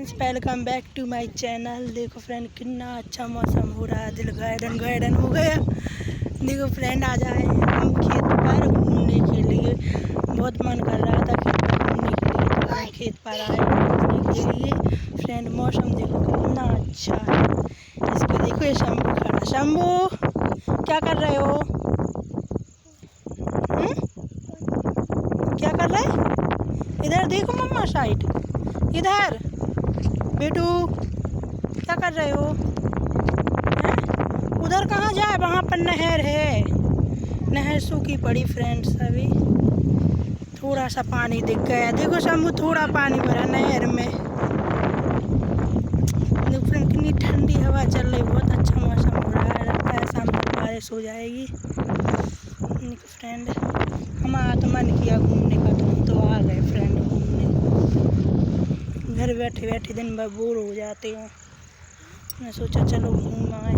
Friends, welcome back to my channel. देखो friend, कितना अच्छा मौसम हो रहा है, दिल गार्डन गार्डन हो गया। देखो फ्रेंड, आ जाए हम खेत पर घूमने के लिए। बहुत मन कर रहा था खेत पर घूमने के लिए, तो हम खेत पर आए घूमने के लिए। फ्रेंड, मौसम देखो कितना अच्छा है। इसको देखो, ये शंभू खड़ा। शंभू, क्या कर रहे हो? क्या कर रहे? इधर देखो मम्मा साइड, इधर बेटू, क्या कर रहे हो? उधर कहाँ जाए? वहाँ पर नहर है, नहर सूखी पड़ी फ्रेंड्स। अभी थोड़ा सा पानी दिख गया। देखो शंभू, थोड़ा पानी भरा नहर में। देखो फ्रेंड, कितनी ठंडी हवा चल रही, बहुत अच्छा मौसम हो रहा है। लगता है शाम को बारिश हो जाएगी। देखो फ्रेंड, हमारा तो मन किया घूमने का, तो हम तो आ गए फ्रेंड घूमने। घर बैठे बैठे दिन भर बोर हो जाते हैं, मैं सोचा चलो घूम आए।